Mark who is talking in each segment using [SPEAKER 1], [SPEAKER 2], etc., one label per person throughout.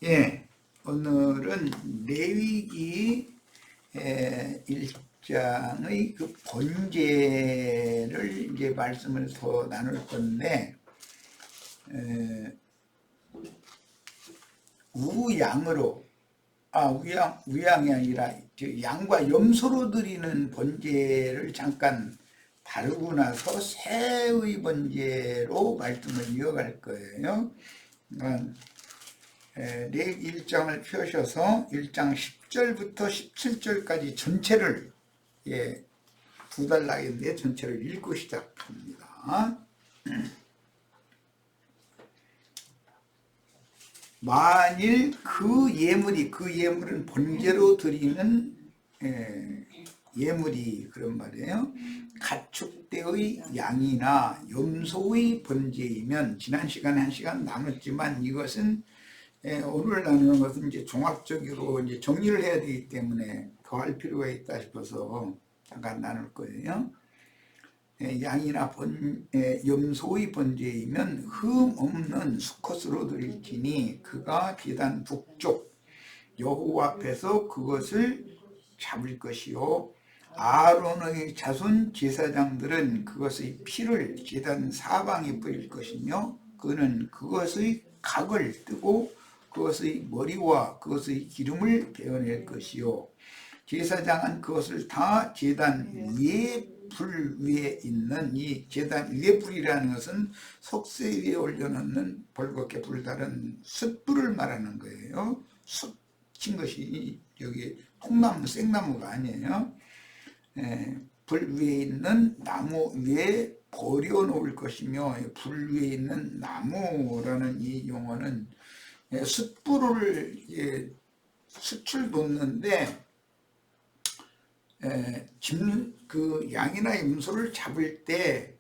[SPEAKER 1] 예, 오늘은 레위기 1장의 그 번제를 이제 말씀을 더 나눌 건데, 우양으로, 우양이 아니라 양과 염소로 드리는 번제를 잠깐 다루고 나서 새의 번제로 말씀을 이어갈 거예요. 그러니까 레위기 1장을 펴셔서 1장 10절부터 17절까지 전체를 두 달락인데 전체를 읽고 시작합니다. 만일 그 예물은 번제로 드리는 예물이 그런 말이에요. 가축대의 양이나 염소의 번제이면, 지난 시간에 한 시간 나눴지만 이것은 오늘 나누는 것은 이제 종합적으로 이제 정리를 해야 되기 때문에 더 할 필요가 있다 싶어서 잠깐 나눌 거예요. 양이나 염소의 번제이면 흠 없는 수컷으로 드릴지니 그가 제단 북쪽 여호와 앞에서 그것을 잡을 것이요, 아론의 자손 제사장들은 그것의 피를 제단 사방에 뿌릴 것이며 그는 그것의 각을 뜨고 그것의 머리와 그것의 기름을 베어낼 것이요, 제사장은 그것을 다 제단 위에 불 위에 있는, 이 제단 위에 불이라는 것은 석쇠 위에 올려놓는 벌겋게 불다른 숯불을 말하는 거예요. 숯인 것이 여기 통나무, 생나무가 아니에요. 불 위에 있는 나무 위에 버려놓을 것이며, 불 위에 있는 나무라는 이 용어는 숯불을 숯을 놓는데, 그 양이나 염소를 잡을 때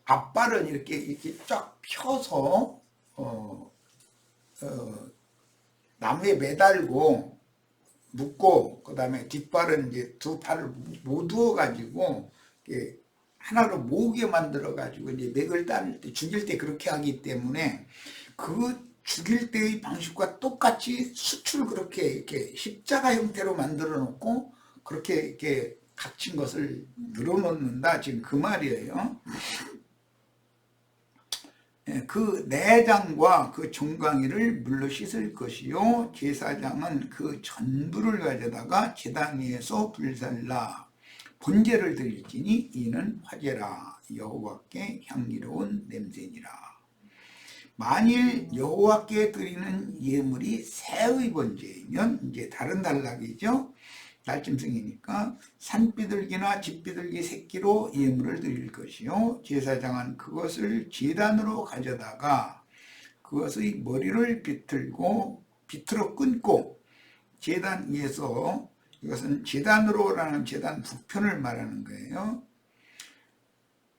[SPEAKER 1] 앞발은 이렇게 쫙 펴서 나무에 매달고 묶고, 그 다음에 뒷발은 이제 두 팔을 모두어 가지고 하나로 모으게 만들어 가지고 이제 맥을 따를 때, 죽일 때 그렇게 하기 때문에 그 죽일 때의 방식과 똑같이 숯을 그렇게 이렇게 십자가 형태로 만들어 놓고 그렇게 이렇게 갇힌 것을 늘어놓는다, 지금 그 말이에요. 그 내장과 그 정강이를 물로 씻을 것이요, 제사장은 그 전부를 가져다가 제단 위에서 불살라 번제를 드릴지니 이는 화제라, 여호와께 향기로운 냄새니라. 만일 여호와께 드리는 예물이 새의 번제이면, 이제 다른 단락이죠. 날짐승이니까 산비둘기나 집비둘기 새끼로 예물을 드릴 것이요, 제사장은 그것을 제단으로 가져다가 그것의 머리를 비틀어 끊고 제단 위에서, 이것은 제단으로라는 제단 북편을 말하는 거예요.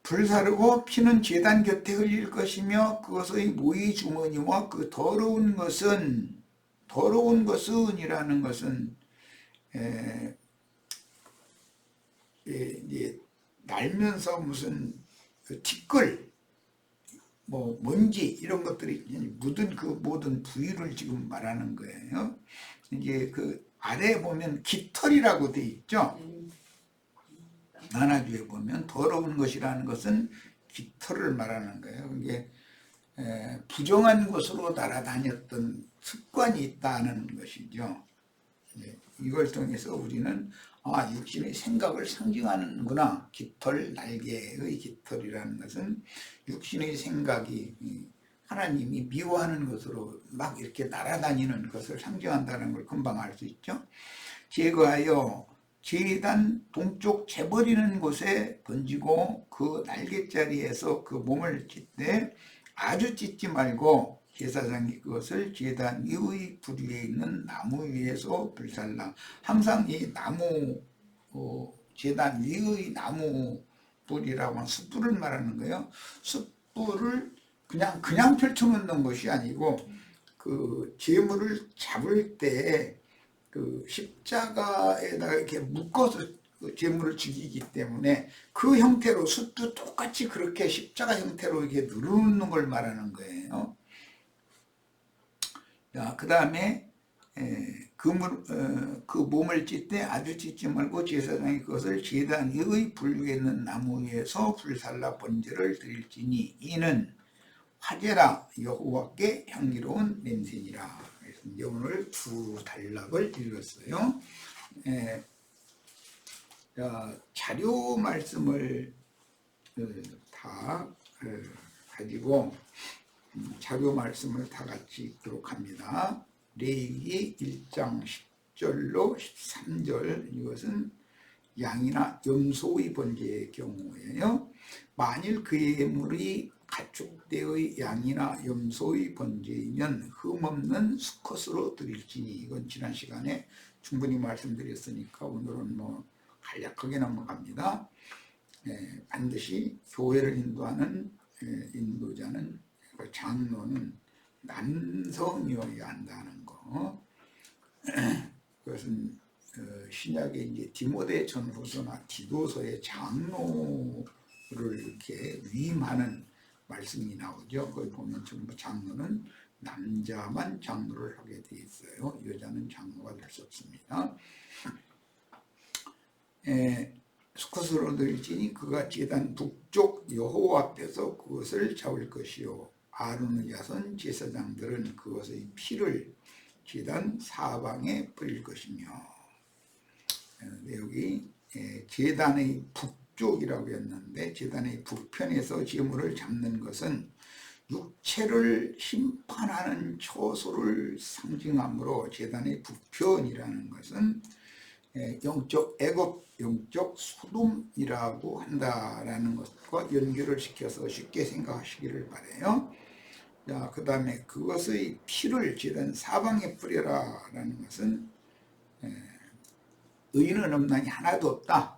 [SPEAKER 1] 불사르고 피는 제단 곁에 흘릴 것이며 그것의 모이 주머니와 그 더러운 것은이라는 것은 날면서 무슨 티끌, 먼지 이런 것들이 묻은 그 모든 부위를 지금 말하는 거예요. 이제 그 아래에 보면 깃털이라고 돼 있죠. 나나주에 보면 더러운 것이라는 것은 깃털을 말하는 거예요. 이게 부정한 곳으로 날아다녔던 습관이 있다는 것이죠. 이걸 통해서 우리는 육신의 생각을 상징하는구나. 깃털, 날개의 깃털이라는 것은 육신의 생각이 하나님이 미워하는 것으로 막 이렇게 날아다니는 것을 상징한다는 걸 금방 알 수 있죠. 제거하여 제단 동쪽 재버리는 곳에 던지고 그 날개자리에서 그 몸을 찢되 아주 찢지 말고 제사장이 그것을 제단 위의 불 위에 있는 나무 위에서 불살라. 항상 이 나무, 제단 위의 나무 불이라고 하는 숯불을 말하는 거예요. 숯불을 그냥 펼쳐놓는 것이 아니고 그 제물을 잡을 때 그 십자가에다가 이렇게 묶어서 그 제물을 죽이기 때문에 그 형태로, 숯도 똑같이 그렇게 십자가 형태로 이렇게 누르는 걸 말하는 거예요. 자, 그 다음에 그 몸을 찢되 아주 찢지 말고 제사장이 그것을 제단 위의 불 위에 있는 나무 위에서 불살라 번제를 드릴지니 이는 화제라 여호와께 향기로운 냄새니라. 그래서 이제 오늘 두 단락을 읽었어요. 자, 자료 말씀을 다 가지고 자료 말씀을 다 같이 읽도록 합니다. 레위기 1장 10절로 13절, 이것은 양이나 염소의 번제의 경우에요. 만일 그의 예물이 가축대의 양이나 염소의 번제이면 흠없는 수컷으로 드릴지니, 이건 지난 시간에 충분히 말씀드렸으니까 오늘은 뭐 간략하게 넘어갑니다. 반드시 교회를 인도하는 인도자는, 장로는 남성이어야 한다는 거. 그것은 신약의 이제 디모데 전후서나 디도서의 장로를 이렇게 위임하는 말씀이 나오죠. 거기 보면 전부 장로는 남자만 장로를 하게 돼 있어요. 여자는 장로가 될 수 없습니다. 수컷으로 드릴지니 그가 제단 북쪽 여호와 앞에서 그것을 잡을 것이요 아론의 자손 제사장들은 그것의 피를 제단 사방에 뿌릴 것이며. 여기 제단의 북쪽이라고 했는데, 제단의 북편에서 제물을 잡는 것은 육체를 심판하는 처소를 상징하므로 제단의 북편이라는 것은 영적 애굽, 영적 소돔이라고 한다라는 것과 연결을 시켜서 쉽게 생각하시기를 바라요. 자, 그 다음에 그것의 피를 제단 사방에 뿌려라 라는 것은 의인은 없나니 하나도 없다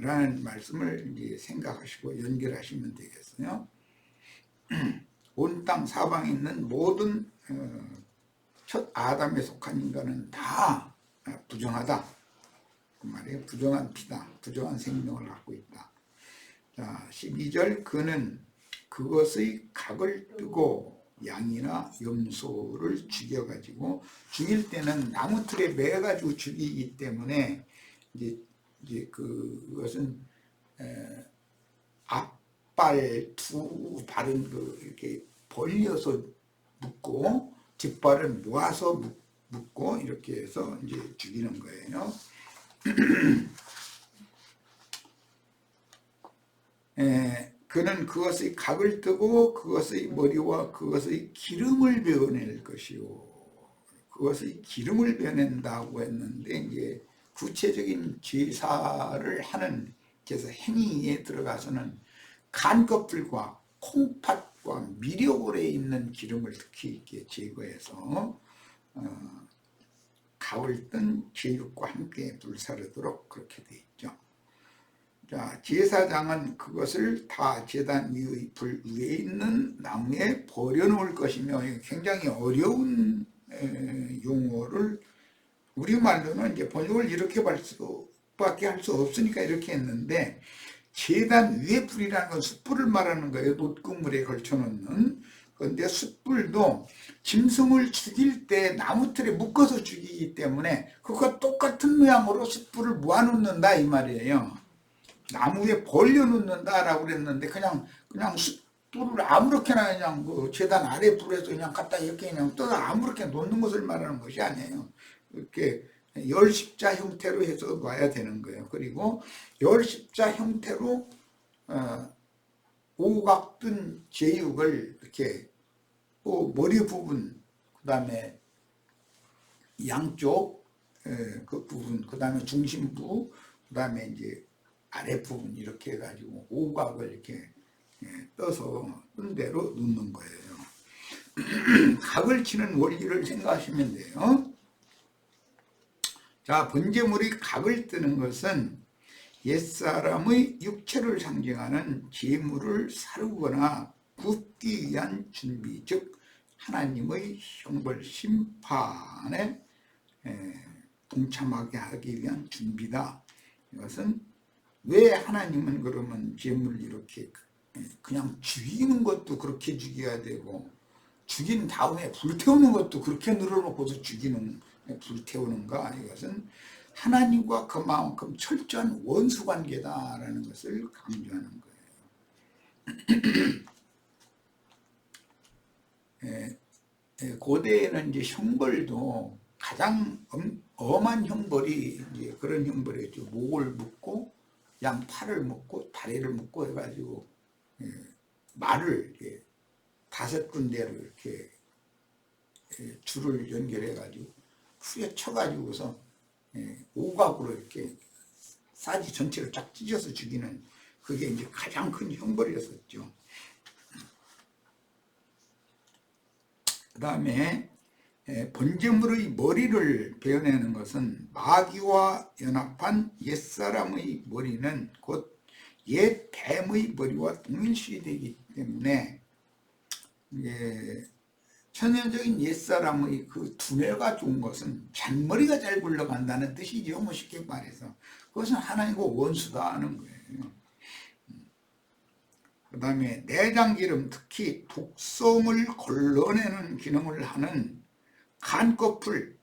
[SPEAKER 1] 라는 말씀을 이제 생각하시고 연결하시면 되겠어요. 온 땅 사방에 있는 모든 첫 아담에 속한 인간은 다 부정하다 그 말이에요. 부정한 피다, 부정한 생명을 갖고 있다. 자, 12절, 그는 그것의 각을 뜨고 양이나 염소를 죽여가지고, 죽일 때는 나무 틀에 매가지고 죽이기 때문에 이제 그것은 앞발 두 발은 이렇게 벌려서 묶고 뒷발은 모아서 묶고 이렇게 해서 이제 죽이는 거예요. 그는 그것의 각을 뜨고 그것의 머리와 그것의 기름을 베어낼 것이요. 그것의 기름을 베어낸다고 했는데, 이제 구체적인 제사를 하는 제사 행위에 들어가서는 간껍질과 콩팥과 미려골에 있는 기름을 특히 이렇게 제거해서 각을 뜬 제육과 함께 불사르도록 그렇게 되어 있죠. 자, 제사장은 그것을 다 제단 위의 불 위에 있는 나무에 버려놓을 것이며, 굉장히 어려운 용어를 우리말로는 이제 번역을 이렇게 밖에 할 수 없으니까 이렇게 했는데, 제단 위에 불이라는 건 숯불을 말하는 거예요. 놋국물에 걸쳐놓는. 그런데 숯불도 짐승을 죽일 때 나무틀에 묶어서 죽이기 때문에 그것과 똑같은 모양으로 숯불을 모아놓는다 이 말이에요. 나무에 벌려놓는다라고 그랬는데, 그냥 숯불을 아무렇게나 그냥 그 제단 아래 불에서 그냥 갖다 이렇게 그냥 떠다 아무렇게 놓는 것을 말하는 것이 아니에요. 이렇게 열십자 형태로 해서 놔야 되는 거예요. 그리고 열십자 형태로 오각 뜬 제육을 이렇게 머리 부분, 그 다음에 양쪽 그 부분, 그 다음에 중심부, 그 다음에 이제 아래 부분 이렇게 해가지고 오각을 이렇게 떠서 뜬 대로 놓는 거예요. 각을 치는 원리를 생각하시면 돼요. 자, 번제물이 각을 뜨는 것은 옛사람의 육체를 상징하는 제물을 사르거나 굽기 위한 준비, 즉 하나님의 형벌 심판에 동참하게 하기 위한 준비다. 이것은 왜 하나님은 그러면 제물을 이렇게 그냥 죽이는 것도 그렇게 죽여야 되고, 죽인 다음에 불태우는 것도 그렇게 늘어놓고서 불태우는가? 이것은 하나님과 그만큼 철저한 원수관계다라는 것을 강조하는 거예요. 고대에는 이제 형벌도 가장 엄한 형벌이 이제 그런 형벌이었죠. 목을 묶고 양 팔을 묶고 다리를 묶고 해가지고 말을 5군데로 이렇게 줄을 연결해가지고 후려쳐가지고서 오각으로 이렇게 사지 전체를 쫙 찢어서 죽이는 그게 이제 가장 큰 형벌이었었죠. 그 다음에 번제물의 머리를 베어내는 것은 마귀와 연합한 옛사람의 머리는 곧 옛 뱀의 머리와 동일시되기 때문에 천연적인 옛사람의 그 두뇌가 좋은 것은 잔머리가 잘 굴러간다는 뜻이죠. 뭐 쉽게 말해서 그것은 하나님과 원수다 하는 거예요. 그 다음에 내장기름, 특히 독성을 걸러내는 기능을 하는 간꺼풀,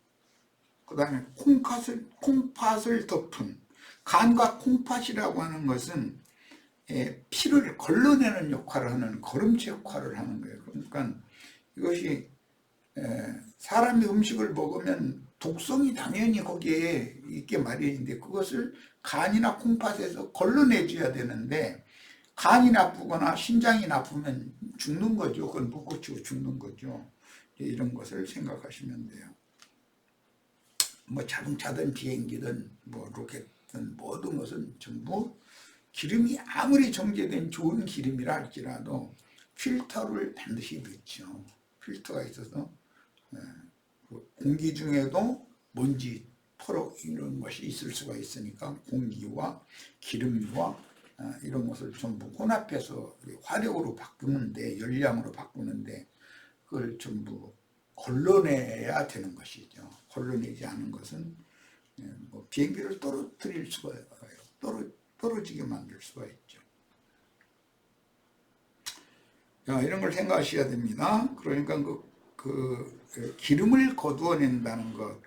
[SPEAKER 1] 그 다음에 콩팥을 덮은, 간과 콩팥이라고 하는 것은 피를 걸러내는 역할을 하는 거름체 역할을 하는 거예요. 그러니까 이것이 사람이 음식을 먹으면 독성이 당연히 거기에 있게 마련인데 그것을 간이나 콩팥에서 걸러내줘야 되는데 간이 나쁘거나 신장이 나쁘면 죽는 거죠. 그건 못 고치고 죽는 거죠. 이런 것을 생각하시면 돼요. 뭐 자동차든 비행기든 뭐 로켓든 모든 것은 전부 기름이 아무리 정제된 좋은 기름이라 할지라도 필터를 반드시 넣죠. 필터가 있어서 공기 중에도 먼지, 토록 이런 것이 있을 수가 있으니까 공기와 기름과 이런 것을 전부 혼합해서 화력으로 바꾸는데, 열량으로 바꾸는데 그걸 전부 걸러내야 되는 것이죠. 걸러내지 않은 것은 뭐 비행기를 떨어뜨릴 수가 떨어지게 만들 수가 있죠. 이런 걸 생각하셔야 됩니다. 그러니까 그 기름을 거두어낸다는 것,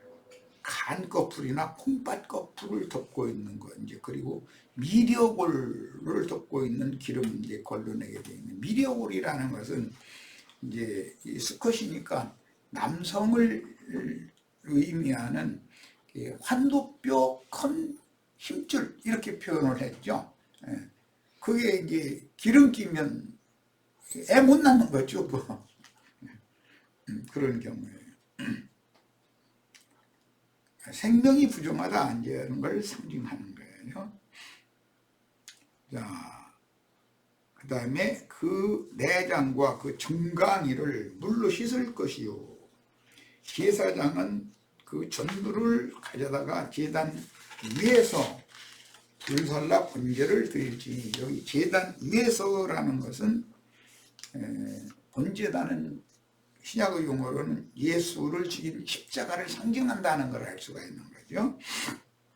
[SPEAKER 1] 간 거풀이나 콩팥 거풀을 덮고 있는 것, 이제 그리고 미려골을 덮고 있는 기름 이제 걸러내게 되어 있는 미려골이라는 것은 이제 이 수컷이니까 남성을 의미하는 환도뼈 큰 힘줄 이렇게 표현을 했죠. 그게 이제 기름 끼면 애 못 낳는 거죠, 뭐. 그런 경우에요. 생명이 부정하다 이런 걸 상징하는 거예요. 자, 그 다음에 그 내장과 그 정강이를 물로 씻을 것이요. 제사장은 그 전부를 가져다가 제단 위에서 불살라 번제를 드릴지. 여기 제단 위에서라는 것은 번제단은 신약의 용어로는 예수를 죽인 십자가를 상징한다는 걸 알 수가 있는 거죠.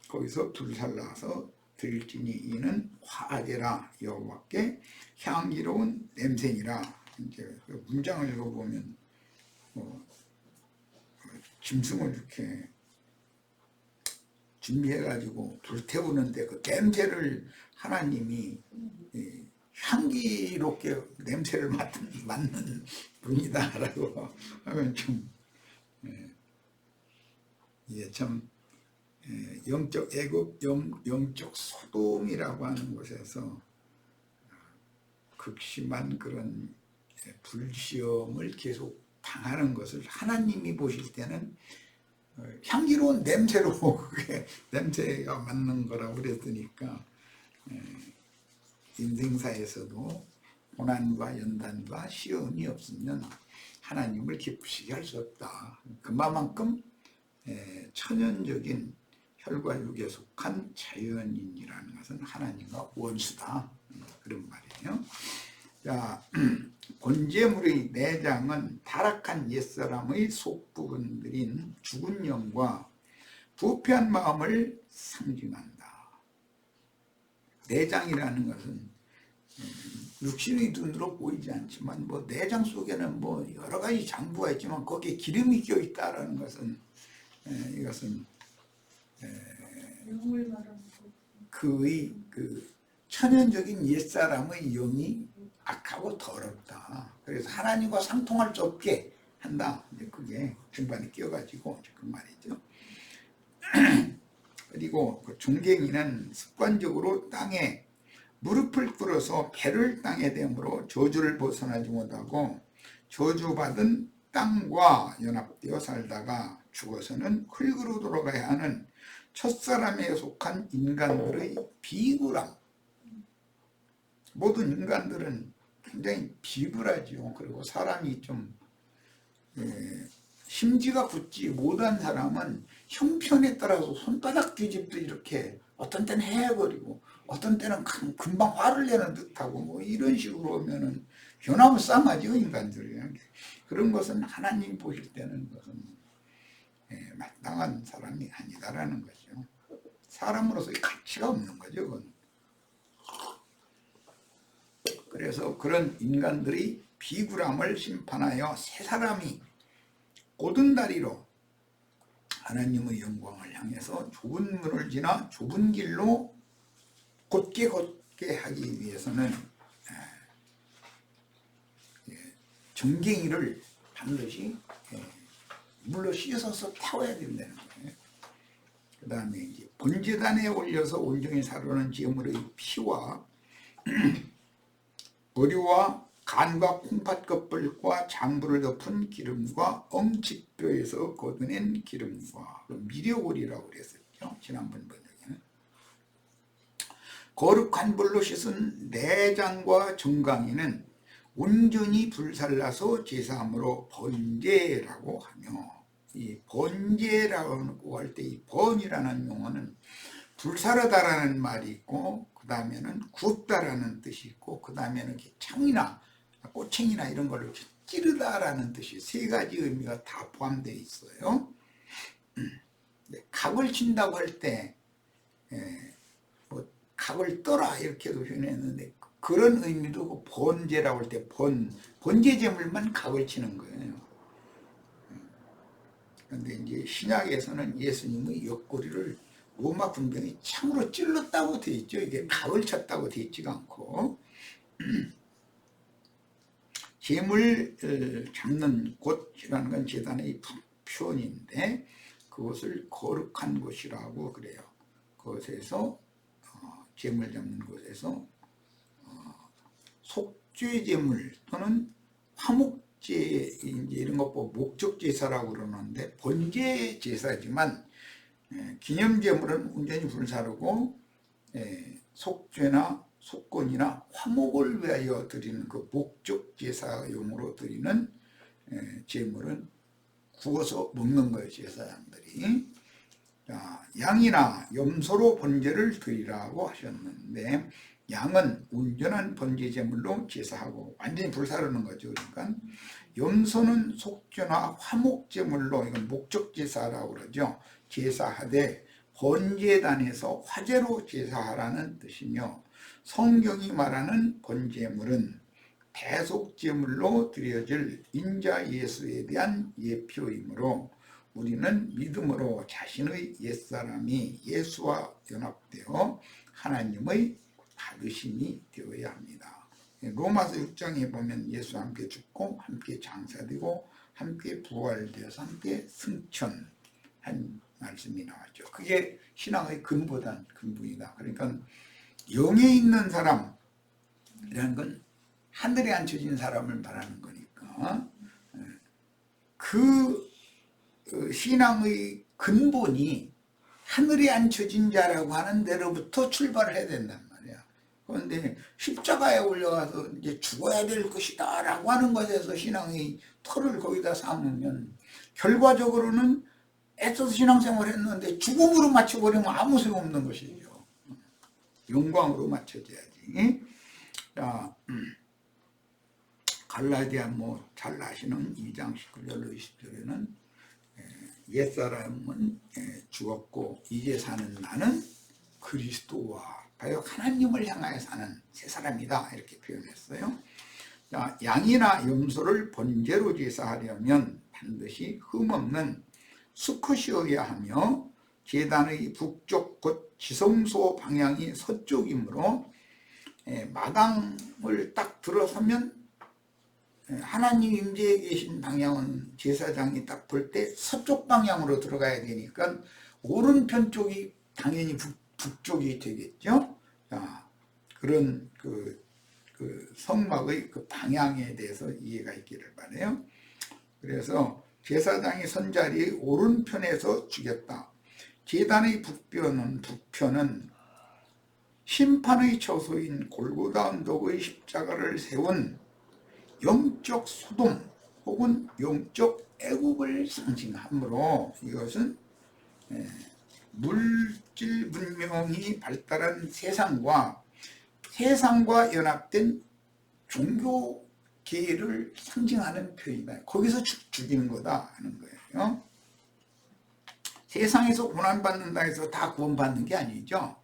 [SPEAKER 1] 거기서 불살라서 드릴지니 이는 화제라 여호와께 향기로운 냄새니라. 이제 문장을 읽어보면 짐승을 이렇게 준비해가지고 불태우는데 그 냄새를 하나님이 향기롭게 냄새를 맡는 분이다라고 하면 좀 이게 참 영적 애굽, 영적 소돔이라고 하는 곳에서 극심한 그런 불시험을 계속 당하는 것을 하나님이 보실 때는 향기로운 냄새로 그게 냄새가 맞는 거라고 그랬으니까 인생사에서도 고난과 연단과 시험이 없으면 하나님을 기쁘시게 할 수 없다. 그만큼 천연적인 혈과 육에 속한 자연인이라는 것은 하나님과 원수다. 그런 말이에요. 자, 번제물의 내장은 타락한 옛사람의 속부분들인 죽은 영과 부패한 마음을 상징한다. 내장이라는 것은 육신의 눈으로 보이지 않지만 뭐 내장 속에는 뭐 여러 가지 장부가 있지만 거기에 기름이 껴 있다라는 것은 이것은
[SPEAKER 2] 영을 말하는 거.
[SPEAKER 1] 그의 그 천연적인 옛사람의 영이 악하고 더럽다. 그래서 하나님과 상통할 수 없게 한다. 이제 그게 중간에 끼어가지고 그 말이죠. 그리고 그 종갱이는 습관적으로 땅에 무릎을 꿇어서 배를 땅에 대므로 저주를 벗어나지 못하고 저주받은 땅과 연합되어 살다가 죽어서는 흙으로 돌아가야 하는 첫사람에 속한 인간들의 비굴함. 모든 인간들은 굉장히 비굴하죠. 그리고 사람이 좀 심지가 굳지 못한 사람은 형편에 따라서 손바닥 뒤집도 이렇게 어떤 때는 해버리고 어떤 때는 금방 화를 내는 듯하고 뭐 이런 식으로 오면은 변화무 쌍하죠, 인간들이. 그런 것은 하나님 보실 때는 그것은 마땅한 사람이 아니다라는 거죠. 사람으로서의 가치가 없는 거죠, 그건. 그래서 그런 인간들이 비굴함을 심판하여 새 사람이 곧은 다리로 하나님의 영광을 향해서 좁은 문을 지나 좁은 길로 곧게 하기 위해서는 정갱이를 반드시 물로 씻어서 태워야 된다는 거예요. 그 다음에 이제 번제단에 올려서 온전히 사르는 제물의 피와 보리와 간과 콩팥 껍질과 장부를 덮은 기름과 엉치뼈에서 걷어낸 기름과 미려오리라고 그랬었죠. 지난번 번역에는. 거룩한 불로 씻은 내장과 정강이는 온전히 불살라서 제사함으로 번제라고 하며, 이 번제라고 할 때 이 번이라는 용어는 불사르다라는 말이 있고, 그 다음에는 굽다라는 뜻이 있고, 그 다음에는 창이나 꼬챙이나 이런 걸로 찌르다라는 뜻이 세 가지 의미가 다 포함되어 있어요. 각을 친다고 할 때 뭐 각을 떠라 이렇게도 표현했는데 그런 의미도 번제라고 할 때 번제 제물만 각을 치는 거예요. 그런데 이제 신약에서는 예수님의 옆구리를 로마 군병이 창으로 찔렀다고 되어 있죠. 이게 각을 쳤다고 되어 있지가 않고. 제물 잡는 곳이라는 건 제단의 표현인데 그것을 거룩한 곳이라고 그래요. 그곳에서 제물 잡는 곳에서 속죄 제물 또는 화목제 이제 이런 것 보고 목적 제사라고 그러는데 번제 제사지만 기념 제물은 온전히 불사르고 속죄나 속건이나 화목을 위하여 드리는 그 목적 제사용으로 드리는 제물은 구워서 먹는 거예요, 제사장들이. 자, 양이나 염소로 번제를 드리라고 하셨는데 양은 온전한 번제 제물로 제사하고 완전히 불사르는 거죠. 그러니까 염소는 속죄나 화목 제물로, 이건 목적 제사라고 그러죠. 제사하되 번제단에서 화제로 제사하라는 뜻이며, 성경이 말하는 번제물은 대속제물로 드려질 인자 예수에 대한 예표이므로 우리는 믿음으로 자신의 옛사람이 예수와 연합되어 하나님의 받으심이 되어야 합니다. 로마서 6장에 보면 예수와 함께 죽고 함께 장사되고 함께 부활되어서 함께 승천한 말씀이 나왔죠. 그게 신앙의 근보단 근본이다. 그러니까 영에 있는 사람이라는 건 하늘에 앉혀진 사람을 말하는 거니까 그 신앙의 근본이 하늘에 앉혀진 자라고 하는 데로부터 출발을 해야 된단 말이야. 그런데 십자가에 올려가서 이제 죽어야 될 것이다 라고 하는 것에서 신앙의 틀을 거기다 삼으면 결과적으로는 애써서 신앙생활을 했는데 죽음으로 맞춰버리면 아무 소용없는 것이죠. 영광으로 맞춰져야지. 자, 갈라디아 잘 아시는 2장 19절로 20절에는 옛사람은 죽었고 이제 사는 나는 그리스도와 바로 하나님을 향하여 사는 새 사람이다 이렇게 표현했어요. 자, 양이나 염소를 번제로 제사하려면 반드시 흠없는 수컷이어야 하며 제단의 북쪽 곧 지성소 방향이 서쪽이므로 마당을 딱 들어서면 하나님 임재에 계신 방향은 제사장이 딱 볼 때 서쪽 방향으로 들어가야 되니까 오른편 쪽이 당연히 북쪽이 되겠죠. 자, 그런 그 성막의 그 방향에 대해서 이해가 있기를 바라요. 그래서 제사장이 선 자리의 오른편에서 죽였다. 제단의 북편은 심판의 처소인 골고다 언덕의 십자가를 세운 영적 소돔 혹은 영적 애국을 상징하므로 이것은 물질 문명이 발달한 세상과 연합된 종교계를 상징하는 표현이다. 거기서 죽이는 거다 하는 거예요. 세상에서 고난받는다 해서 다 구원받는 게 아니죠.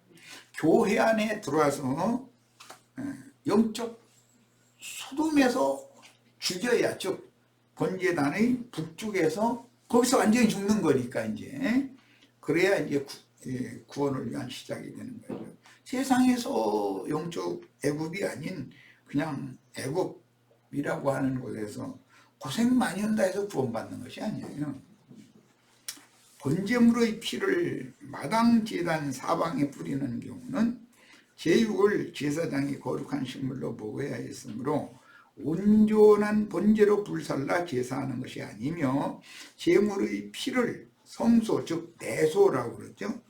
[SPEAKER 1] 교회 안에 들어와서 영적 소돔에서 죽여야, 즉 번제단의 북쪽에서 거기서 완전히 죽는 거니까 이제 그래야 이제 구원을 위한 시작이 되는 거죠. 세상에서 영적 애굽이 아닌 그냥 애굽이라고 하는 곳에서 고생 많이 한다 해서 구원받는 것이 아니에요. 번제물의 피를 마당 제단 사방에 뿌리는 경우는 제육을 제사장이 거룩한 식물로 먹어야 했으므로 온전한 번제로 불살라 제사하는 것이 아니며 제물의 피를 성소 즉 내소라고 그러죠.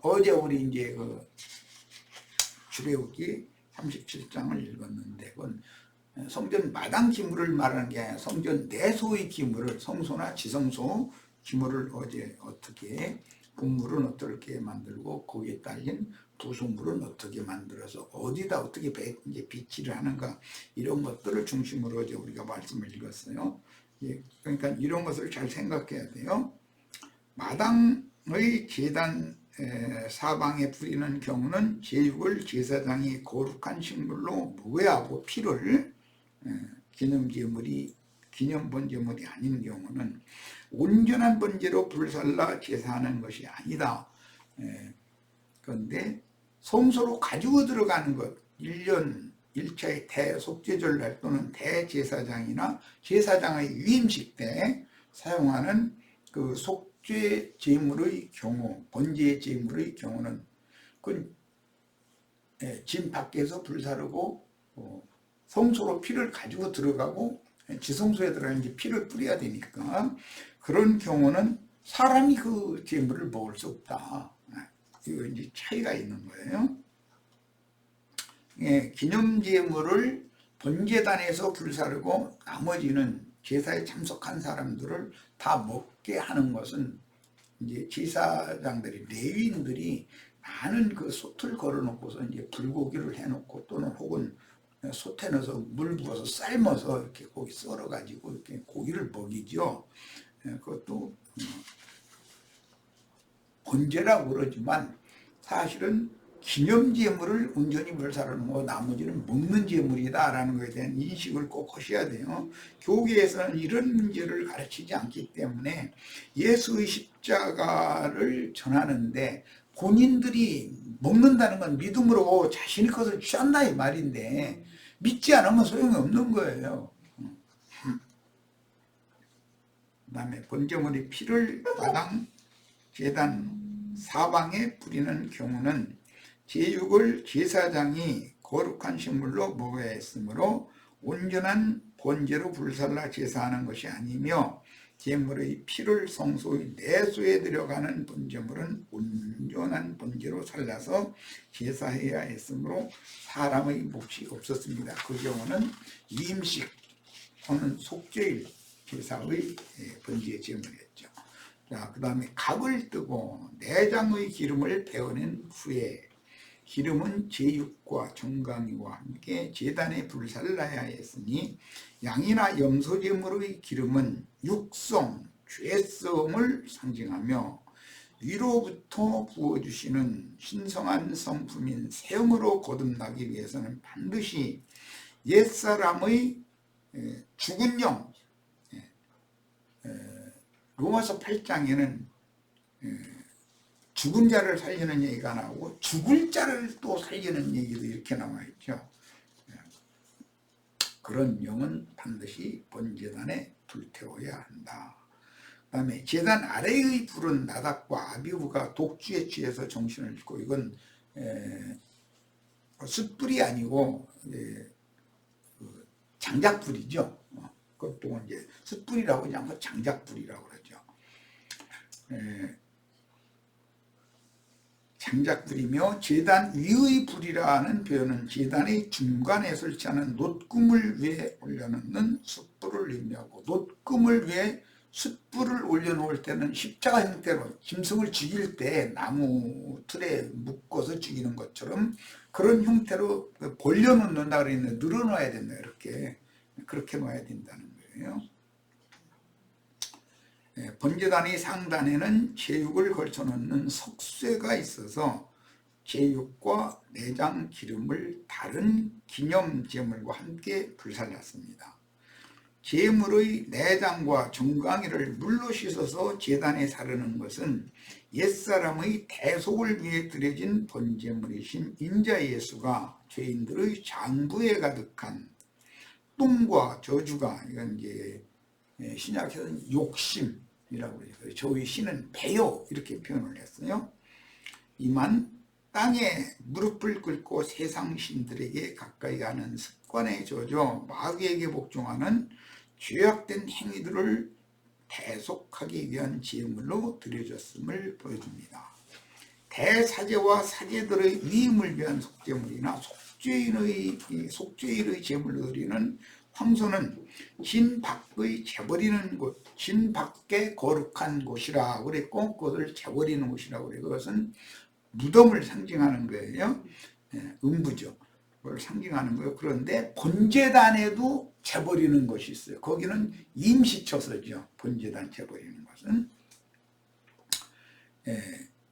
[SPEAKER 1] 어제 우리 이제 그 출애굽기 37장을 읽었는데 그건 성전 마당 기물을 말하는 게 아니라 성전 내소의 기물을 성소나 지성소 기물을 어제 어떻게 분물은 어떻게 만들고 거기에 딸린 부속물은 어떻게 만들어서 어디다 어떻게 이제 비치를 하는가 이런 것들을 중심으로 어제 우리가 말씀을 읽었어요. 그러니까 이런 것을 잘 생각해야 돼요. 마당의 제단 사방에 뿌리는 경우는 제육을 제사장이 거룩한 식물로 먹어야 하고 피를 기념 번제물이 아닌 경우는 온전한 번제로 불살라 제사하는 것이 아니다. 그런데 성소로 가지고 들어가는 것 1년 1차의 대속죄절날 또는 대제사장이나 제사장의 위임식 때 사용하는 그 속죄 제물의 경우, 번제 제물의 경우는 그 진 밖에서 불사르고 성소로 피를 가지고 들어가고 지성소에 들어가 이제 피를 뿌려야 되니까 그런 경우는 사람이 그 제물을 먹을 수 없다. 이거 이제 차이가 있는 거예요. 기념제물을 번제단에서 불사르고 나머지는 제사에 참석한 사람들을 다 먹게 하는 것은 이제 제사장들이 레위인들이 많은 그 솥을 걸어놓고서 이제 불고기를 해놓고 또는 혹은 솥에 넣어서 물 부어서 삶아서 이렇게 고기 썰어가지고 이렇게 고기를 먹이죠. 그것도 번제라고 그러지만 사실은 기념제물을 온전히 불사르고 나머지는 먹는 제물이다라는 것에 대한 인식을 꼭 하셔야 돼요. 교계에서는 이런 문제를 가르치지 않기 때문에 예수의 십자가를 전하는데 본인들이 먹는다는 건 믿음으로 자신의 것을 취한다 이 말인데 믿지 않으면 소용이 없는 거예요. 그 다음에 번제물의 피를 마당 제단 사방에 뿌리는 경우는 제육을 제사장이 거룩한 식물로 먹어야 했으므로 온전한 번제로 불살라 제사하는 것이 아니며 제물의 피를 성소의 내소에 들어가는 번제물은 온전한 번제로 살라서 제사해야 했으므로 사람의 몫이 없었습니다. 그 경우는 위임식 또는 속죄일 제사의 번제 제물이었죠. 자, 그 다음에 각을 뜨고 내장의 기름을 베어낸 후에 기름은 제육과 정강이와 함께 제단에 불살라야 했으니 양이나 염소 제물의 기름은 육성, 죄성을 상징하며 위로부터 부어주시는 신성한 성품인 세형으로 거듭나기 위해서는 반드시 옛사람의 죽은 영, 로마서 8장에는 죽은 자를 살리는 얘기가 나오고 죽을 자를 또 살리는 얘기도 이렇게 나와 있죠. 그런 영은 반드시 번제단에 불태워야 한다. 그 다음에 제단 아래의 불은 나답과 아비후가 독주에 취해서 정신을 잃고, 이건 숯불이 아니고 장작불이죠. 그것도 이제 숯불이라고 하지 않고 장작불이라고 그러죠. 장작불이며 제단 위의 불이라는 표현은 제단의 중간에 설치하는 놋금을 위에 올려놓는 숯불을 의미하고, 놋금을 위에 숯불을 올려놓을 때는 십자가 형태로 짐승을 죽일 때 나무 틀에 묶어서 죽이는 것처럼 그런 형태로 벌려놓는다 그랬는데 늘어놔야 된다, 이렇게 그렇게 놔야 된다는 거예요. 번제단의 상단에는 제육을 걸쳐 놓는 석쇠가 있어서 제육과 내장 기름을 다른 기념 제물과 함께 불살랐습니다. 제물의 내장과 정강이를 물로 씻어서 제단에 사르는 것은 옛사람의 대속을 위해 드려진 번제물이신 인자 예수가 죄인들의 장부에 가득한 똥과 저주가, 이건 이제 신약에서는 욕심이라고 그래요. 저희 신은 배요, 이렇게 표현을 했어요. 이만 땅에 무릎을 꿇고 세상 신들에게 가까이 가는 습관에 젖어 마귀에게 복종하는 죄악된 행위들을 대속하기 위한 제물로 드려졌음을 보여줍니다. 대사제와 사제들의 위임을 위한 속제물이나 속죄일의 제물로 드리는 황소는 진 밖의 재버리는 곳, 진 밖의 거룩한 곳이라고 그랬고, 그것을 재버리는 곳이라고 그래요. 그것은 무덤을 상징하는 거예요. 음부죠. 그걸 상징하는 거예요. 그런데 번제단에도 재버리는 것이 있어요. 거기는 임시처소죠. 번제단 재버리는 것은.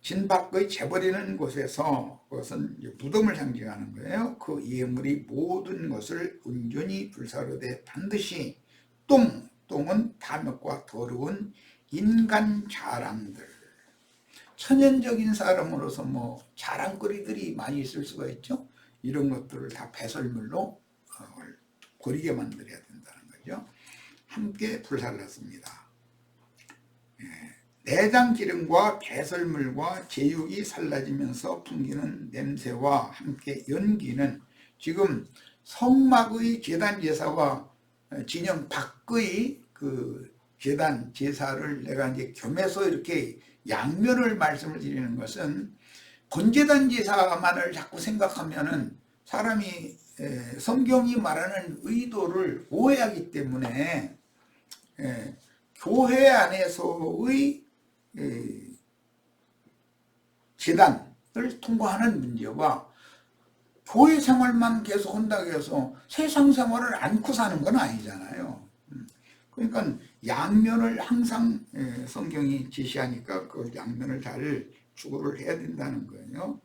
[SPEAKER 1] 진 밖의 재버리는 곳에서, 그것은 무덤을 상징하는 거예요. 그 예물이 모든 것을 온전히 불사르되 반드시 똥은 탐욕과 더러운 인간 자랑들, 천연적인 사람으로서 뭐 자랑거리들이 많이 있을 수가 있죠. 이런 것들을 다 배설물로 버리게 만들어야 된다는 거죠. 함께 불살랐습니다. 내장 기름과 배설물과 제육이 살라지면서 풍기는 냄새와 함께 연기는 지금 성막의 제단 제사와 진영 밖의 그 제단 제사를 내가 이제 겸해서 이렇게 양면을 말씀을 드리는 것은, 번제단 제사만을 자꾸 생각하면은 사람이 성경이 말하는 의도를 오해하기 때문에 교회 안에서의 제단을 통과하는 문제와 교회 생활만 계속 한다고 해서 세상 생활을 않고 사는 건 아니잖아요. 그러니까 양면을 항상 성경이 제시하니까 그 양면을 잘 추구를 해야 된다는 거예요.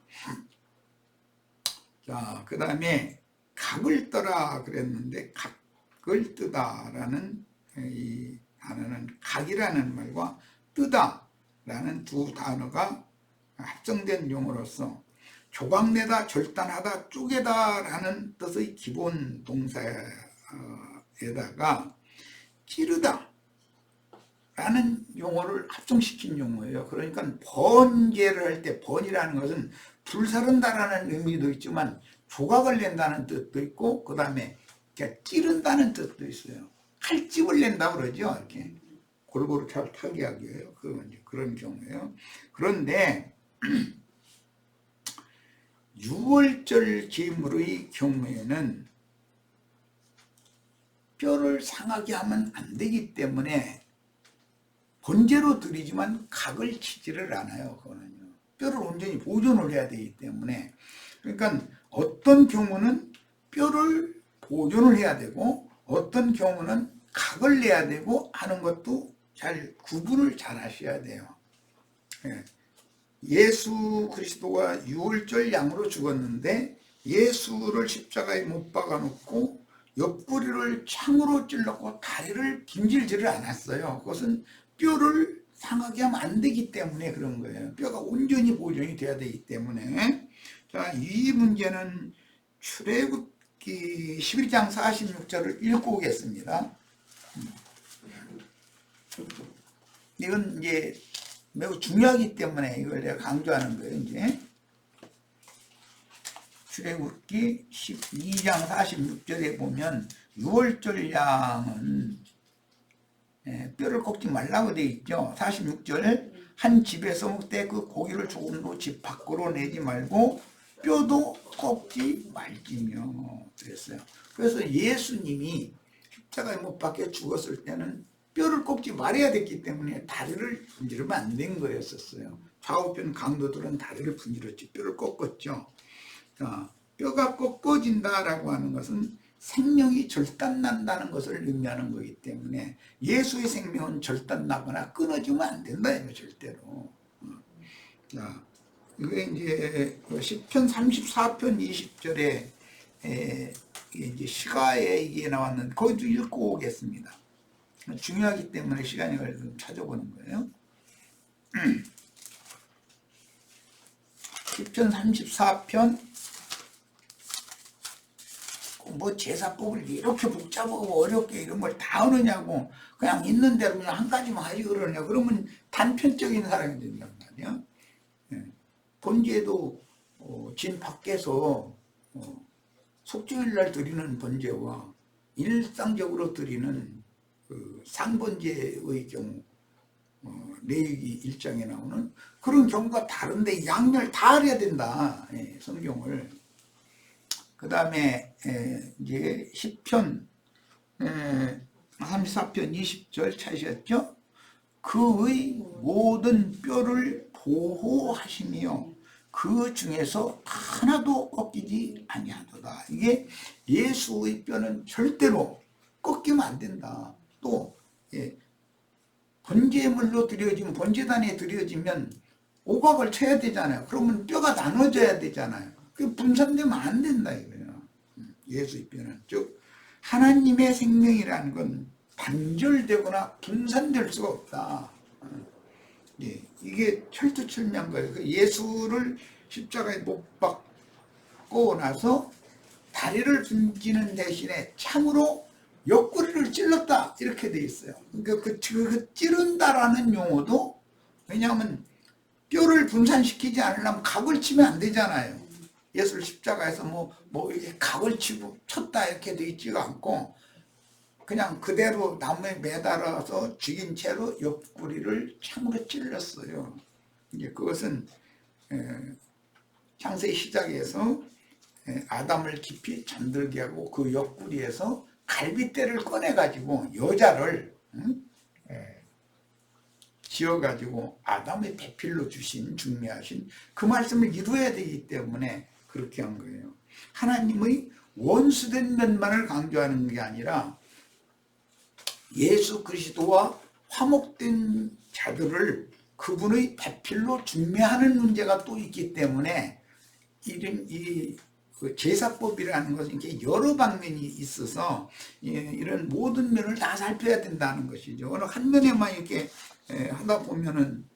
[SPEAKER 1] 자, 그 다음에 각을 떠라 그랬는데, 각을 뜨다라는 이 단어는 각이라는 말과 뜨다라는 두 단어가 합성된 용어로서 조각내다, 절단하다, 쪼개다라는 뜻의 기본 동사에다가 찌르다 라는 용어를 합성시킨 용어예요. 그러니까 번제를 할 때, 번이라는 것은 불사른다라는 의미도 있지만 조각을 낸다는 뜻도 있고, 그 다음에 찌른다는 뜻도 있어요. 칼집을 낸다 그러죠. 이렇게 골고루 잘 타게 하기 위해요. 그런 경우예요. 그런데 유월절 제물의 경우에는 뼈를 상하게 하면 안 되기 때문에 번제로 드리지만 각을 치지를 않아요. 그거는요. 뼈를 온전히 보존을 해야 되기 때문에. 그러니까 어떤 경우는 뼈를 보존을 해야 되고, 어떤 경우는 각을 내야 되고 하는 것도 잘 구분을 잘 하셔야 돼요. 예수 그리스도가 유월절 양으로 죽었는데 예수를 십자가에 못 박아 놓고 옆구리를 창으로 찔렀고 다리를 분질지를 않았어요. 그것은 뼈를 상하게 하면 안 되기 때문에 그런 거예요. 뼈가 온전히 보존이 돼야 되기 때문에. 자, 이 문제는 출애굽기 11장 46절을 읽고 오겠습니다. 이건 이제 매우 중요하기 때문에 이걸 내가 강조하는 거예요. 이제 출애굽기 12장 46절에 보면 유월절 양은 뼈를 꺾지 말라고 되어 있죠. 46절 한 집에서 먹되 그 고기를 조금도 집 밖으로 내지 말고 뼈도 꺾지 말지며 그랬어요. 그래서 예수님이 십자가에 못 박혀 죽었을 때는 뼈를 꺾지 말아야 됐기 때문에 다리를 분지르면 안 된 거였었어요. 좌우편 강도들은 다리를 분지렀지 뼈를 꺾었죠. 자, 뼈가 꺾어진다라고 하는 것은 생명이 절단난다는 것을 의미하는 거기 때문에 예수의 생명은 절단나거나 끊어지면 안 된다 이거 절대로. 자, 이게 이제 시편 34편 20절에 이제 시가에 이게 나왔는데 거기도 읽고 오겠습니다. 중요하기 때문에 시간이 걸려서 좀 찾아보는 거예요. 시편 34편 뭐 제사법을 이렇게 복잡하고 어렵게 이런 걸 다 하느냐고 그냥 있는 대로 그냥 한 가지만 하지 그러냐 그러면 단편적인 사람이 된단 말이야. 번제도 진 밖에서 속죄일날 드리는 번제와 일상적으로 드리는 그 상번제의 경우 레위기 1장에 나오는 그런 경우가 다른데 양념을 다 알아야 된다. 성경을. 그 다음에 이제 시편 34편 20절 찾으셨죠? 그의 모든 뼈를 보호하시며 그 중에서 하나도 꺾이지 아니하도다. 이게 예수의 뼈는 절대로 꺾이면 안 된다. 또 번제물로 드려지면 번제단에 드려지면 오각을 쳐야 되잖아요. 그러면 뼈가 나눠져야 되잖아요. 그 분산되면 안 된다 이거예요. 예수의 뼈는 즉 하나님의 생명이라는 건 단절되거나 분산될 수가 없다. 이게 철두철미한 거예요. 예수를 십자가에 못 박고 나서 다리를 분지는 대신에 창으로 옆구리를 찔렀다 이렇게 돼 있어요. 그러니까 그 찌른다라는 용어도 왜냐하면 뼈를 분산시키지 않으려면 각을 치면 안 되잖아요. 예수를 십자가에서 뭐 이렇게 각을 치고 쳤다 이렇게 돼 있지가 않고 그냥 그대로 나무에 매달아서 죽인 채로 옆구리를 창으로 찔렀어요. 이제 그것은 창세기 시작에서 아담을 깊이 잠들게 하고 그 옆구리에서 갈빗대를 꺼내가지고 여자를 지어가지고 아담의 배필로 주신 중매하신 그 말씀을 이루어야 되기 때문에 그렇게 한 거예요. 하나님의 원수된 면만을 강조하는 게 아니라 예수 그리스도와 화목된 자들을 그분의 배필로 중매하는 문제가 또 있기 때문에 이런 그 제사법이라는 것은 이렇게 여러 방면이 있어서 이런 모든 면을 다 살펴야 된다는 것이죠. 어느 한 면에만 이렇게 하다 보면은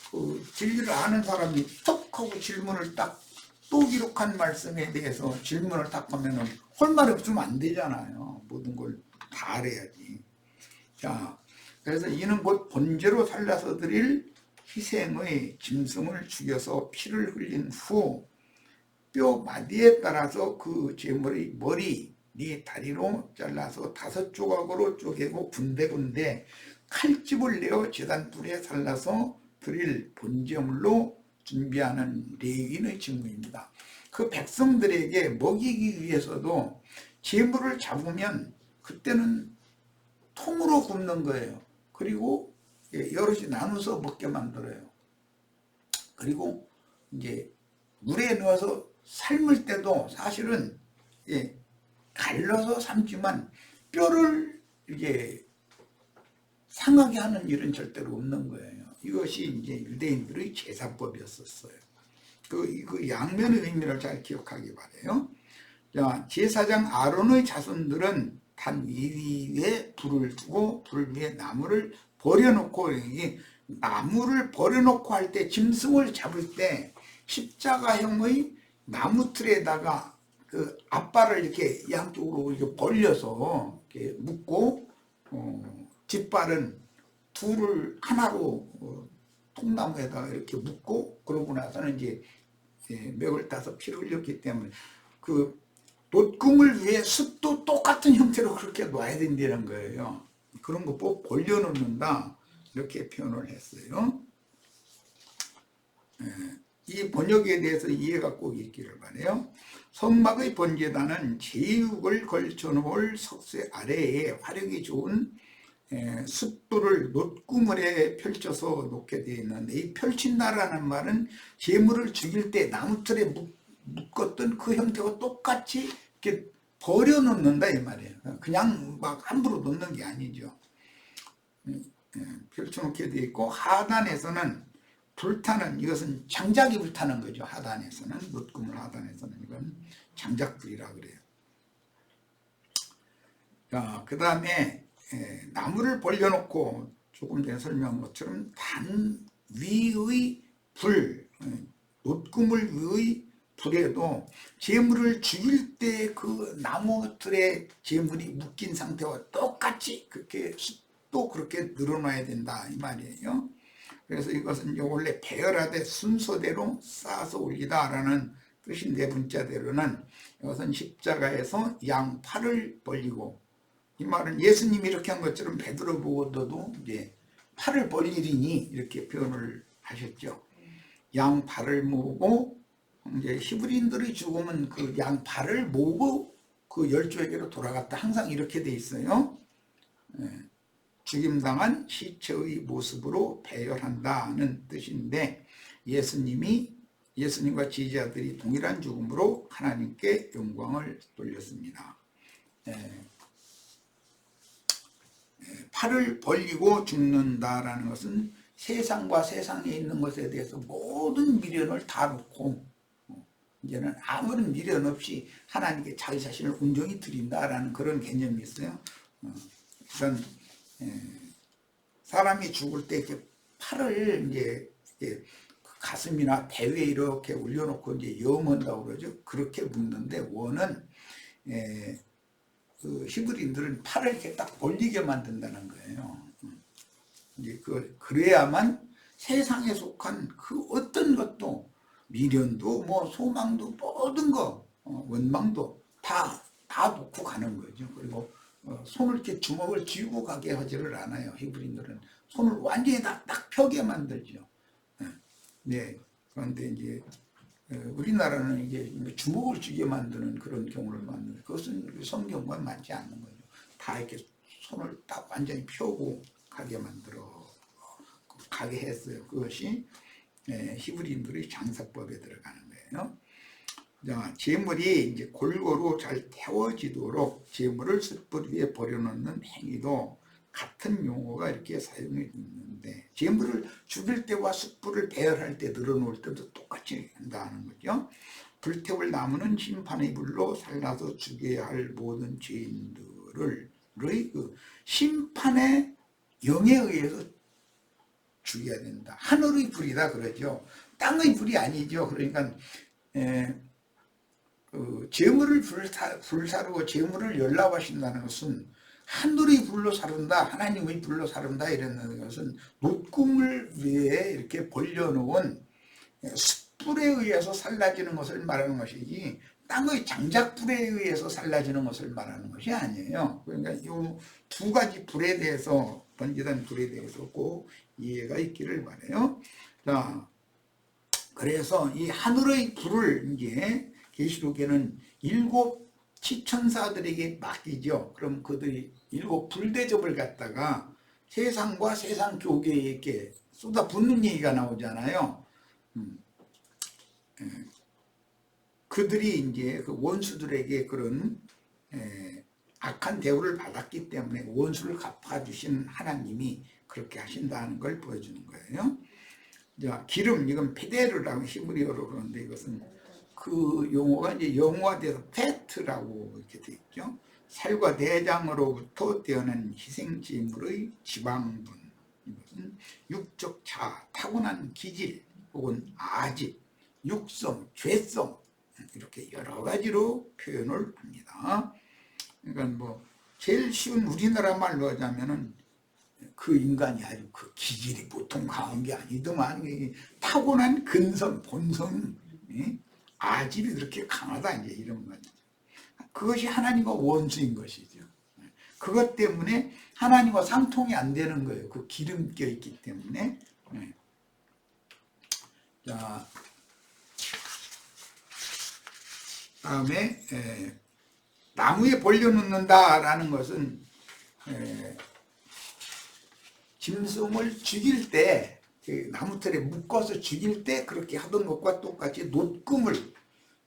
[SPEAKER 1] 그 진리를 아는 사람이 톡 하고 질문을 딱 또 기록한 말씀에 대해서 질문을 딱 하면은 할 말이 없으면 안 되잖아요. 모든 걸 다 알아야지. 자, 그래서 이는 곧 번제로 살라서 드릴 희생의 짐승을 죽여서 피를 흘린 후 뼈 마디에 따라서 그 제물의 머리, 네 다리로 잘라서 5조각으로 쪼개고 군데군데 칼집을 내어 제단불에 살라서 드릴 번제물로 준비하는 레위인의 직무입니다. 그 백성들에게 먹이기 위해서도 제물을 잡으면 그때는 통으로 굽는 거예요. 그리고 여럿이 나눠서 먹게 만들어요. 그리고 이제 물에 넣어서 삶을 때도 사실은 갈라서 삶지만 뼈를 이게 상하게 하는 일은 절대로 없는 거예요. 이것이 이제 유대인들의 제사법이었었어요. 그 양면의 의미를 잘 기억하기 바래요. 자, 제사장 아론의 자손들은 단 위에 불을 두고 불 위에 나무를 버려놓고, 이게 나무를 버려놓고 할 때, 짐승을 잡을 때 십자가형의 나무 틀에다가 그 앞발을 이렇게 양쪽으로 이렇게 벌려서 이렇게 묶고, 뒷발은 둘을 하나로 통나무에다가 이렇게 묶고, 그러고 나서는 이제 맥을 따서 피를 흘렸기 때문에 그 놋궁을 위해 숯도 똑같은 형태로 그렇게 놔야 된다는 거예요. 그런 거 꼭 벌려놓는다, 이렇게 표현을 했어요. 이 번역에 대해서 이해가 꼭 있기를 바라요. 성막의 번제단은 제육을 걸쳐놓을 석쇠 아래에 화력이 좋은 숯불을 놋구물에 펼쳐서 놓게 되어 있는데, 이 펼친다라는 말은 제물을 죽일 때 나무틀에 묶었던 그 형태와 똑같이 이렇게 버려놓는다 이 말이에요. 그냥 막 함부로 놓는 게 아니죠. 펼쳐놓게 되어 있고, 하단에서는 불타는, 이것은 장작이 불타는 거죠. 하단에서는, 놋구물 하단에서는 이건 장작불이라 그래요. 자, 그 다음에 나무를 벌려놓고 조금 전에 설명한 것처럼 단 위의 불, 놋구물 위의 불에도 제물을 죽일 때 그 나무들의 제물이 묶인 상태와 똑같이 그렇게 또 그렇게 늘어놔야 된다 이 말이에요. 그래서 이것은 원래 배열하되 순서대로 쌓아서 올리다라는 뜻인데, 문자대로는 이것은 십자가에서 양 팔을 벌리고, 이 말은 예수님이 이렇게 한 것처럼 베드로 보고도 이제 팔을 벌리리니 이렇게 표현을 하셨죠. 양 팔을 모으고, 이제 히브리인들의 죽음은 그 양 팔을 모으고 그 열조에게로 돌아갔다, 항상 이렇게 돼 있어요. 죽임당한 시체의 모습으로 배열한다는 뜻인데, 예수님과 지지자들이 동일한 죽음으로 하나님께 영광을 돌렸습니다. 팔을 벌리고 죽는다라는 것은 세상과 세상에 있는 것에 대해서 모든 미련을 다 놓고 이제는 아무런 미련 없이 하나님께 자기 자신을 온전히 드린다라는 그런 개념이 있어요. 그런 사람이 죽을 때 이렇게 팔을 이제 가슴이나 배 위에 이렇게 올려놓고 이제 염한다고 그러죠. 그렇게 묻는데, 원은 그 히브리인들은 팔을 이렇게 딱 벌리게 만든다는 거예요. 이제 그래야만 세상에 속한 그 어떤 것도, 미련도 뭐 소망도 모든 거, 원망도 다 놓고 가는 거죠. 그리고 손을 이렇게 주먹을 쥐고 가게 하지를 않아요. 히브리인들은 손을 완전히 딱 펴게 만들죠. 네. 그런데 이제 우리나라는 이게 주먹을 쥐게 만드는 그런 경우를 만드는, 그것은 성경과 맞지 않는 거죠. 다 이렇게 손을 딱 완전히 펴고 가게 가게 했어요. 그것이 히브리인들의 장사법에 들어가는 거예요. 자, 제물이 이제 골고루 잘 태워지도록 제물을 숯불 위에 버려놓는 행위도 같은 용어가 이렇게 사용이 있는데, 제물을 죽일 때와 숯불을 배열할 때, 늘어놓을 때도 똑같이 한다는 거죠. 불태울 나무는 심판의 불로 살라서 죽여야 할 모든 죄인들을 그 심판의 영에 의해서 죽여야 된다. 하늘의 불이다 그러죠. 땅의 불이 아니죠. 그러니까 제물을 불사르고 제물을 연락하신다는 것은 하늘의 불로 사른다, 하나님의 불로 사른다 이라는 것은 놋궁을 위에 이렇게 벌려놓은 숯불에 의해서 살라지는 것을 말하는 것이지, 땅의 장작불에 의해서 살라지는 것을 말하는 것이 아니에요. 그러니까 이 두 가지 불에 대해서, 번제단 불에 대해서 꼭 이해가 있기를 바라요. 자, 그래서 이 하늘의 불을 이제 계시록에는 7 지천사들에게 맡기죠. 그럼 그들이 7 불대접을 갖다가 세상과 세상 교계에게 쏟아붓는 얘기가 나오잖아요. 그들이 이제 그 원수들에게 그런 악한 대우를 받았기 때문에 원수를 갚아주신 하나님이 그렇게 하신다는 걸 보여주는 거예요. 자, 기름, 이건 페데르라고 히브리어로 그러는데 이것은 그 용어가 이제 영어화돼서 패트라고 이렇게 되어 있죠. 살과 내장으로부터 떼어낸 희생제물의 지방분, 이것은 육적 자, 타고난 기질 혹은 아집, 육성, 죄성, 이렇게 여러 가지로 표현을 합니다. 그러니까 뭐 제일 쉬운 우리나라 말로 하자면은 그 인간이 아주 그 기질이 보통 강한 게 아니더만 타고난 근성, 본성, 아집이 그렇게 강하다 이제 이런 거죠. 그것이 하나님과 원수인 것이죠. 그것 때문에 하나님과 상통이 안 되는 거예요. 그 기름 껴 있기 때문에. 자, 다음에 나무에 벌려놓는다라는 것은 짐승을 죽일 때 그 나무틀에 묶어서 죽일 때 그렇게 하던 것과 똑같이 노금을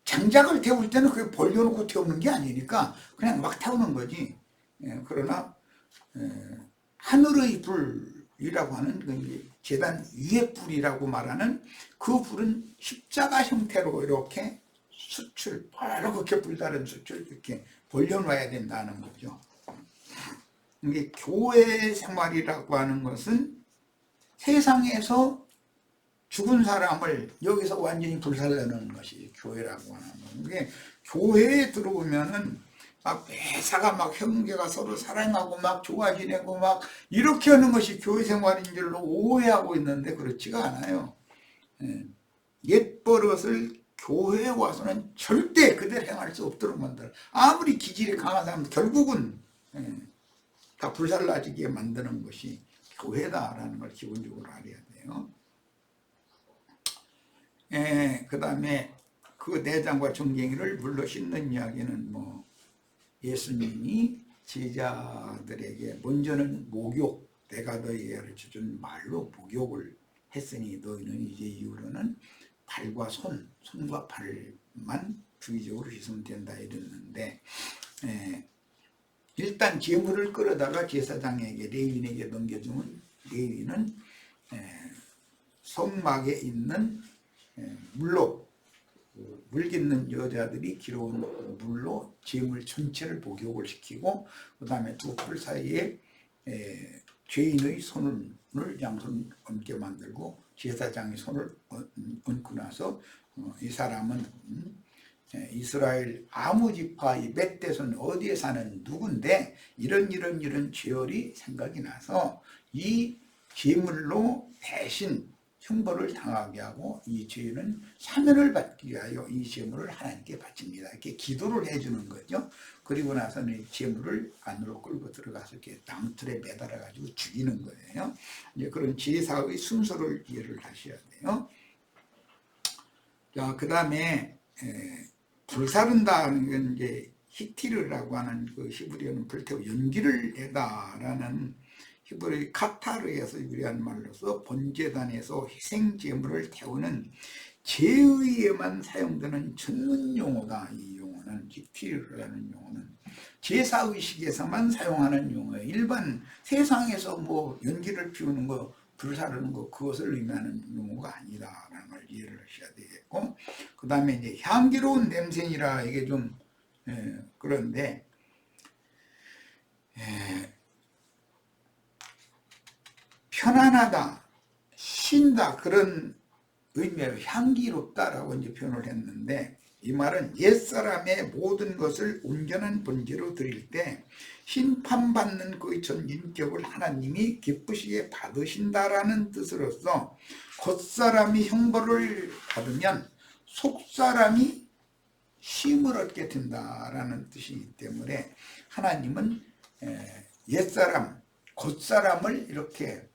[SPEAKER 1] 장작을 태울 때는 그게 벌려놓고 태우는 게 아니니까 그냥 막 태우는 거지. 그러나 하늘의 불이라고 하는 그 제단 위의 불이라고 말하는 그 불은 십자가 형태로 이렇게 숯을 바로 그렇게 불다른 숯을 이렇게 벌려놔야 된다는 거죠. 이게 교회 생활이라고 하는 것은 세상에서 죽은 사람을 여기서 완전히 불살려놓는 것이 교회라고 하는 거예요. 교회에 들어오면은 막 매사가 막 형제가 서로 사랑하고 막 좋아 지내고 막 이렇게 하는 것이 교회 생활인 줄로 오해하고 있는데 그렇지가 않아요. 옛 버릇을 교회에 와서는 절대 그대로 행할 수 없도록 만들어. 아무리 기질이 강한 사람도 결국은 다 불살라지게 만드는 것이 교회다라는 걸 기본적으로 알아야 돼요. 그 다음에 그 내장과 정갱이를 물로 씻는 이야기는 뭐 예수님이 제자들에게 먼저는 목욕, 내가 너희에게 가르쳐준 말로 목욕을 했으니 너희는 이제 이후로는 발과 손과 발만 주기적으로 씻으면 된다 이랬는데 일단 제물을 끌어다가 제사장에게 레위인에게 넘겨주면 레위인은 성막에 있는 물로 물 깃는 여자들이 길어온 물로 제물 전체를 목욕을 시키고 그 다음에 두 풀 사이에 죄인의 손을 양손 얹게 만들고 제사장이 손을 얹고 나서 이 사람은 이스라엘 아무 지파 이 벳댓은 어디에 사는 누군데 이런 죄열이 생각이 나서 이 제물로 대신 형벌을 당하게 하고 이 죄는 사면을 받기 위하여 이 제물을 하나님께 바칩니다. 이렇게 기도를 해주는 거죠. 그리고 나서는 이 제물을 안으로 끌고 들어가서 이렇게 나무틀에 매달아 가지고 죽이는 거예요. 이제 그런 제사의 순서를 이해를 하셔야 돼요. 자, 그 다음에 불사른다는 건 이제 히티르라고 하는 그 히브리어는 불태워 연기를 내다라는 히브리 카타르에서 유래한 말로서 번제단에서 희생제물을 태우는 제의에만 사용되는 전문 용어다. 이 용어는 히티르라는 용어는 제사의식에서만 사용하는 용어예요. 일반 세상에서 뭐 연기를 피우는 거 불사르는 거 그것을 의미하는 용어가 아니다라는 걸 이해를 하셔야 되겠고 그 다음에 이제 향기로운 냄새니라 이게 좀 그런데 편안하다, 쉰다 그런 의미로 향기롭다라고 이제 표현을 했는데 이 말은 옛사람의 모든 것을 온전한 번제로 드릴 때 심판받는 그의 전 인격을 하나님이 기쁘시게 받으신다라는 뜻으로서 겉사람이 형벌을 받으면 속사람이 쉼을 얻게 된다라는 뜻이기 때문에 하나님은 옛사람, 겉사람을 이렇게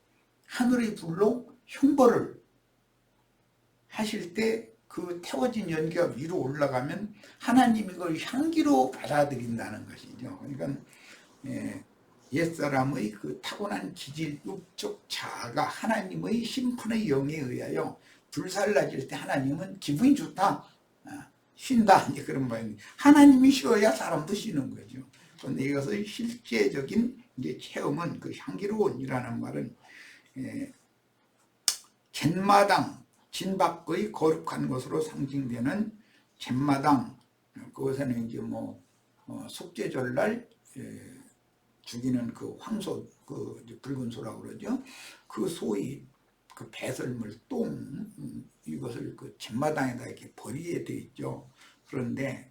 [SPEAKER 1] 하늘의 불로 형벌을 하실 때 그 태워진 연기가 위로 올라가면 하나님이 그걸 향기로 받아들인다는 것이죠. 그러니까 옛사람의 그 타고난 기질, 육적 자아가 하나님의 심판의 영에 의하여 불살라질 때 하나님은 기분이 좋다, 쉰다 이제 그런 말입니다. 하나님이 쉬어야 사람도 쉬는 거죠. 그런데 이것의 실제적인 이제 체험은 그 향기로운이라는 말은 갯마당, 진밖의 거룩한 것으로 상징되는 갯마당, 그것에는 이제 속죄절날 죽이는 그 황소, 그 붉은 소라고 그러죠. 그 소의 그 배설물, 똥, 이것을 그 갯마당에다 이렇게 버리게 돼 있죠. 그런데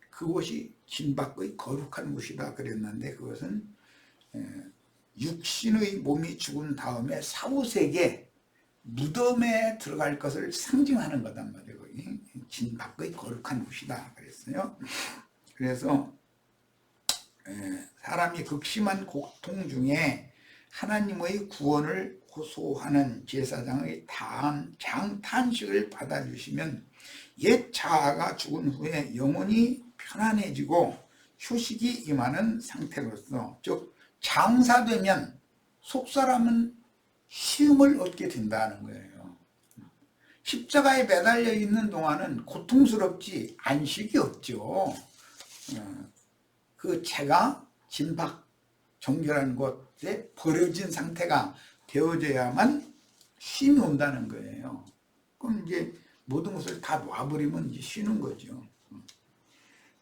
[SPEAKER 1] 그것이 진밖의 거룩한 곳이다 그랬는데, 그것은 육신의 몸이 죽은 다음에 사후세계 무덤에 들어갈 것을 상징하는 거단 말이에요. 진밖의 거룩한 곳이다 그랬어요. 그래서 사람이 극심한 고통 중에 하나님의 구원을 호소하는 제사장의 장탄식을 받아주시면 옛 자아가 죽은 후에 영혼이 편안해지고 휴식이 임하는 상태로서, 즉 장사되면 속사람은 쉼을 얻게 된다는 거예요. 십자가에 매달려 있는 동안은 고통스럽지 안식이 없죠. 그 채가 진박 정결한 곳에 버려진 상태가 되어져야만 쉼이 온다는 거예요. 그럼 이제 모든 것을 다 놔버리면 이제 쉬는 거죠.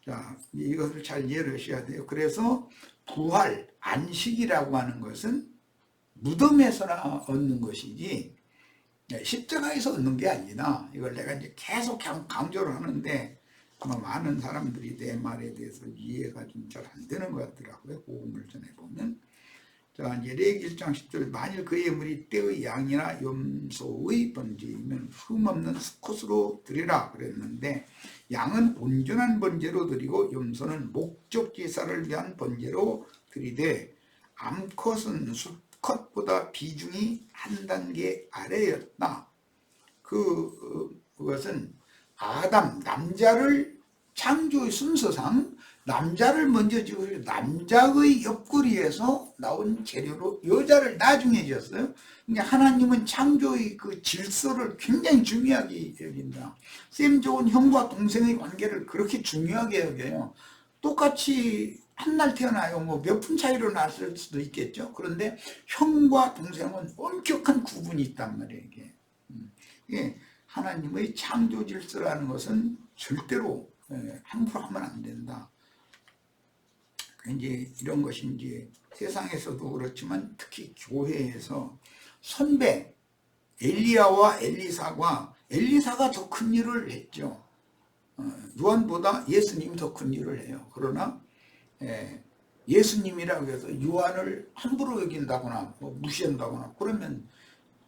[SPEAKER 1] 자, 이것을 잘 이해를 하셔야 돼요. 그래서 부활, 안식이라고 하는 것은 무덤에서나 얻는 것이지 십자가에서 얻는 게 아니라, 이걸 내가 이제 계속 강조를 하는데 아마 많은 사람들이 내 말에 대해서 이해가 좀 잘 안 되는 것 같더라고요. 복음을 전해보면. 자, 이제 레위기 1장 10절, 만일 그의 예물이 떼의 양이나 염소의 번제이면 흠없는 수컷으로 드리라 그랬는데, 양은 온전한 번제로 드리고 염소는 목적 제사를 위한 번제로 드리되, 암컷은 수컷보다 비중이 한 단계 아래였다. 그것은 아담, 남자를 창조의 순서상 남자를 먼저 지으시고 남자의 옆구리에서 나온 재료로 여자를 나중에 지었어요. 그러니까 하나님은 창조의 그 질서를 굉장히 중요하게 여긴다. 셈 좋은 형과 동생의 관계를 그렇게 중요하게 여겨요. 똑같이 한날 태어나요. 몇 분 차이로 났을 수도 있겠죠. 그런데 형과 동생은 엄격한 구분이 있단 말이에요. 이게 하나님의 창조 질서라는 것은 절대로 함부로 하면 안 된다. 이제 이런 것이 이제 세상에서도 그렇지만 특히 교회에서 선배 엘리야와 엘리사가 더 큰 일을 했죠. 요한보다 예수님이 더 큰 일을 해요. 그러나 예수님이라고 해서 요한을 함부로 여긴다거나 무시한다거나 그러면,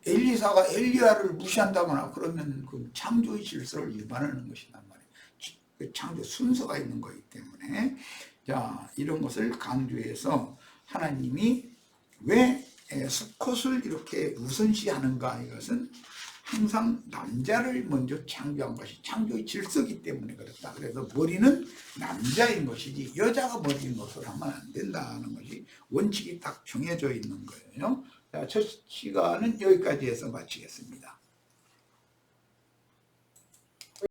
[SPEAKER 1] 엘리사가 엘리야를 무시한다거나 그러면 그 창조의 질서를 위반하는 것이란 말이에요. 그 창조 순서가 있는 거기 때문에. 자, 이런 것을 강조해서 하나님이 왜 수컷을 이렇게 우선시하는가, 이것은 항상 남자를 먼저 창조한 것이 창조의 질서이기 때문에 그렇다. 그래서 머리는 남자인 것이지 여자가 머리인 것을 하면 안 된다는 것이 원칙이 딱 정해져 있는 거예요. 자, 첫 시간은 여기까지 해서 마치겠습니다.